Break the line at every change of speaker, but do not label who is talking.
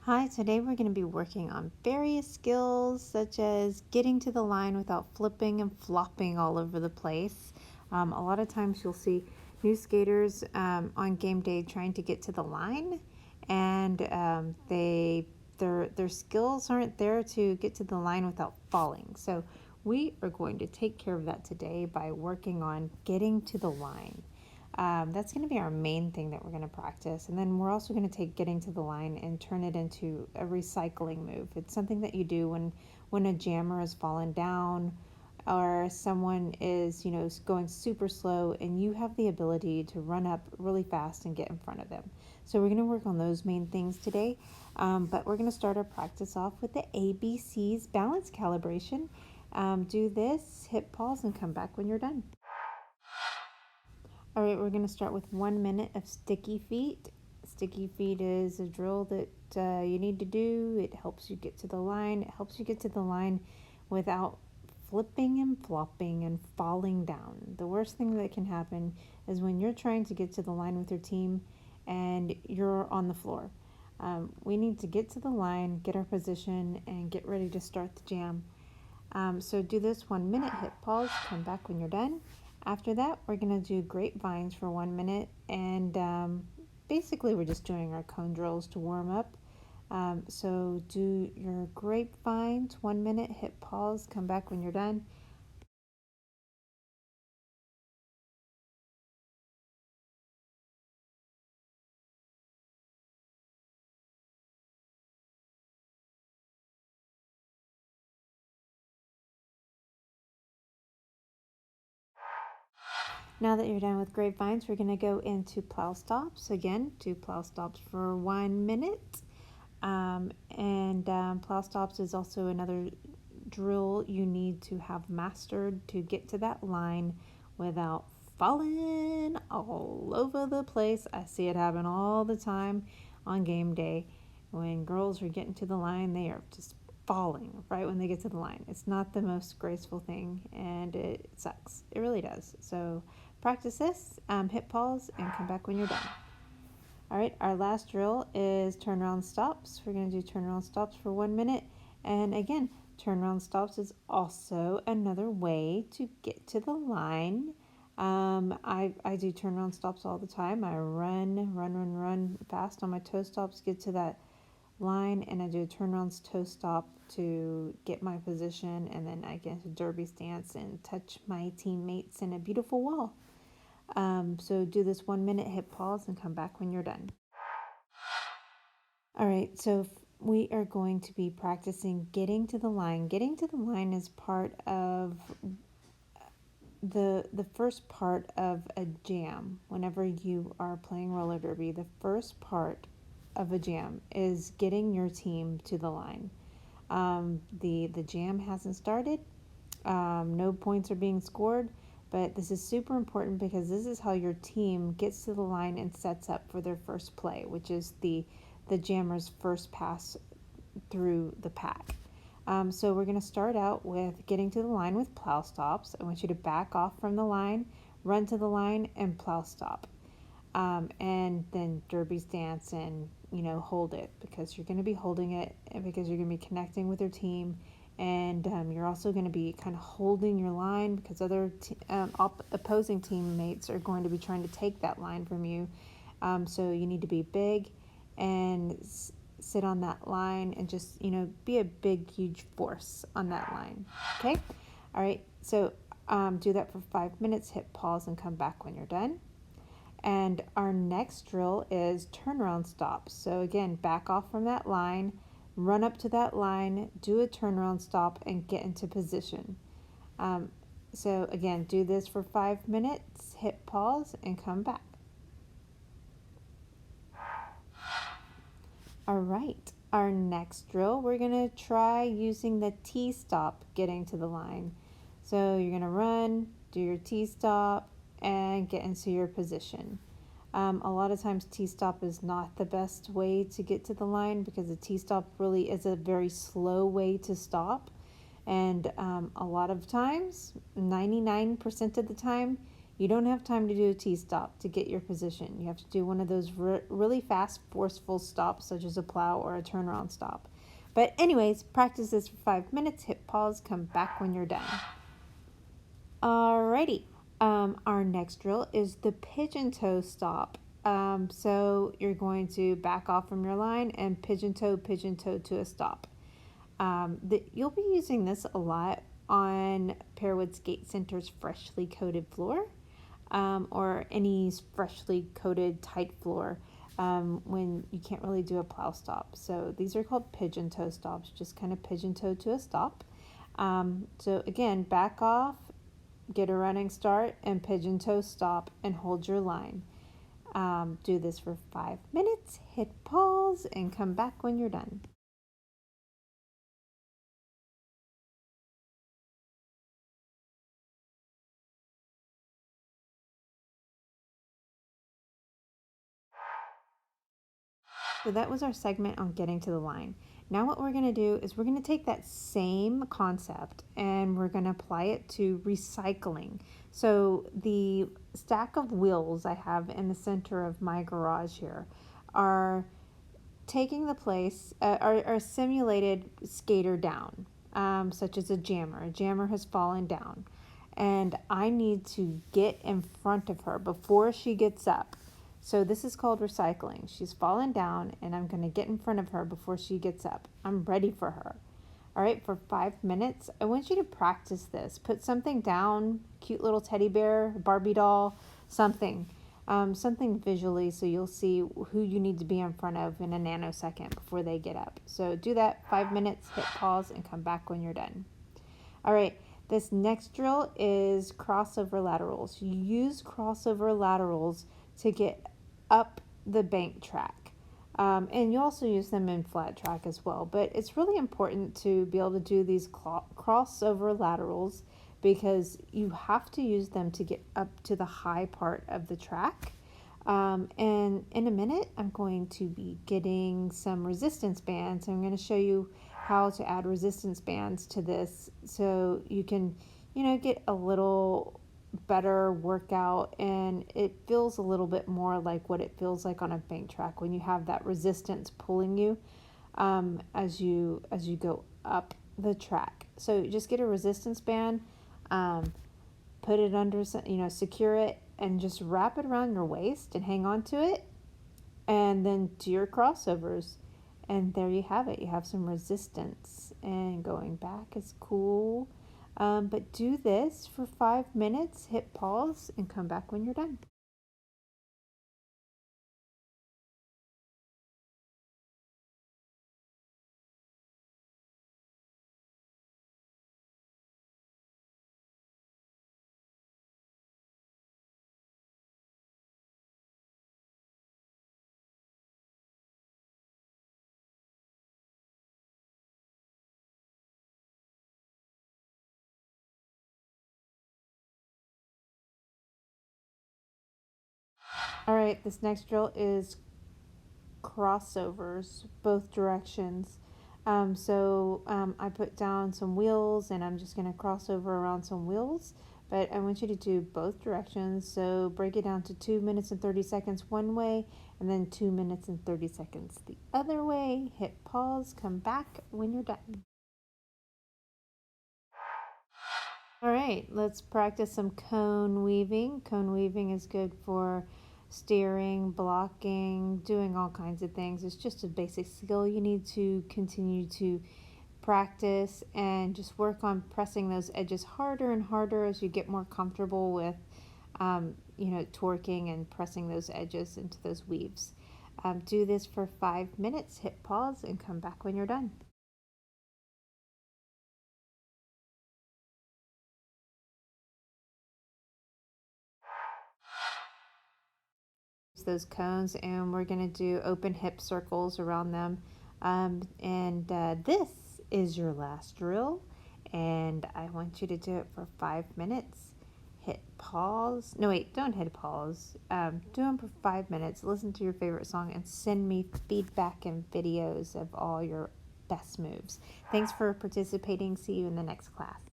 Hi, today we're going to be working on various skills such as getting to the line without flipping and flopping all over the place. A lot of times you'll see new skaters on game day trying to get to the line, and their skills aren't there to get to the line without falling. So we are going to take care of that today by working on getting to the line. That's going to be our main thing that we're going to practice. And then we're also going to take getting to the line and turn it into a recycling move. It's something that you do when a jammer has fallen down or someone is, going super slow and you have the ability to run up really fast and get in front of them. So we're going to work on those main things today. But we're going to start our practice off with the ABCs balance calibration. Do this, hit pause, and come back when you're done. All right, we're going to start with 1 minute of sticky feet. Sticky feet is a drill that you need to do. It helps you get to the line. It helps you get to the line without flipping and flopping and falling down. The worst thing that can happen is when you're trying to get to the line with your team and you're on the floor. We need to get to the line, get our position, and get ready to start the jam. So do this 1 minute, hit pause, come back when you're done. After that, we're going to do grapevines for 1 minute, and basically we're just doing our cone drills to warm up. So do your grapevines 1 minute, hit pause, come back when you're done. Now that you're done with grapevines, we're going to go into plow stops. Again, do plow stops for 1 minute. Plow stops is also another drill you need to have mastered to get to that line without falling all over the place. I see it happen all the time on game day. When girls are getting to the line, they are just falling right when they get to the line. It's not the most graceful thing, and it sucks. It really does. So practice this, hit pause, and come back when you're done. All right, our last drill is turnaround stops. We're going to do turnaround stops for 1 minute. And again, turnaround stops is also another way to get to the line. I do turnaround stops all the time. I run fast on my toe stops, get to that line, and I do a turnaround toe stop to get my position, and then I get into derby stance and touch my teammates in a beautiful wall. So do this 1 minute, hit pause, and come back when you're done. All right, so we are going to be practicing getting to the line. Getting to the line is part of the first part of a jam. Whenever you are playing roller derby, the first part of a jam is getting your team to the line. The jam hasn't started. No points are being scored, but this is super important because this is how your team gets to the line and sets up for their first play, which is the jammer's first pass through the pack. So we're going to start out with getting to the line with plow stops. I want you to back off from the line, run to the line, and plow stop. And then derby stance and hold it, because you're going to be holding it and because you're going to be connecting with your team, and you're also going to be kind of holding your line because other opposing teammates are going to be trying to take that line from you. So you need to be big and sit on that line and just be a big huge force on that line. Okay, all right, so do that for 5 minutes, hit pause, and come back when you're done. And our next drill is turnaround stops. So again, back off from that line, run up to that line, do a turnaround stop, and get into position. So again, do this for 5 minutes, hit pause, and come back. All right, our next drill, we're going to try using the T-stop getting to the line. So you're going to run, do your T-stop, and get into your position. A lot of times T-stop is not the best way to get to the line because the T-stop really is a very slow way to stop. And a lot of times, 99% of the time, You don't have time to do a T-stop to get your position. You have to do one of those really fast, forceful stops, such as a plow or a turnaround stop. But anyways, practice this for 5 minutes, hit pause, come back when you're done. Alrighty, our next drill is the pigeon toe stop. So you're going to back off from your line and pigeon toe to a stop. You'll be using this a lot on Pearwood Skate Center's freshly coated floor, or any freshly coated tight floor when you can't really do a plow stop. So these are called pigeon toe stops, just kind of pigeon toe to a stop. So again, back off, get a running start, and pigeon toe stop and hold your line. Do this for 5 minutes, hit pause, and come back when you're done. So that was our segment on getting to the line. Now what we're going to do is we're going to take that same concept and we're going to apply it to recycling. So the stack of wheels I have in the center of my garage here are taking the place, are simulated skater down, such as a jammer. A jammer has fallen down. And I need to get in front of her before she gets up. So this is called recycling. She's fallen down and I'm going to get in front of her before she gets up. I'm ready for her. All right, for 5 minutes, I want you to practice this. Put something down, cute little teddy bear, Barbie doll, something. Something visually so you'll see who you need to be in front of in a nanosecond before they get up. So do that, 5 minutes, hit pause, and come back when you're done. All right, this next drill is crossover laterals. You use crossover laterals to get up the bank track. And you also use them in flat track as well. But it's really important to be able to do these crossover laterals because you have to use them to get up to the high part of the track. And in a minute, I'm going to be getting some resistance bands. I'm going to show you how to add resistance bands to this so you can, get a little better workout and it feels a little bit more like what it feels like on a bank track when you have that resistance pulling you as you go up the track. So just get a resistance band, put it under, secure it and just wrap it around your waist and hang on to it, and then do your crossovers. And there you have it. You have some resistance, and going back is cool. But do this for 5 minutes, hit pause, and come back when you're done. All right, this next drill is crossovers, both directions. I put down some wheels and I'm just going to cross over around some wheels, but I want you to do both directions. So break it down to 2 minutes and 30 seconds one way and then 2 minutes and 30 seconds the other way. Hit pause, come back when you're done. All right, let's practice some cone weaving. Cone weaving is good for steering, blocking, doing all kinds of things. It's just a basic skill you need to continue to practice and just work on pressing those edges harder and harder as you get more comfortable with, torquing and pressing those edges into those weaves. Do this for 5 minutes, hit pause, and come back when you're done. Those cones and we're going to do open hip circles around them, this is your last drill and I want you to do it for 5 minutes. Hit pause. No, wait, don't hit pause. Do them for 5 minutes. Listen to your favorite song and send me feedback and videos of all your best moves. Thanks for participating. See you in the next class.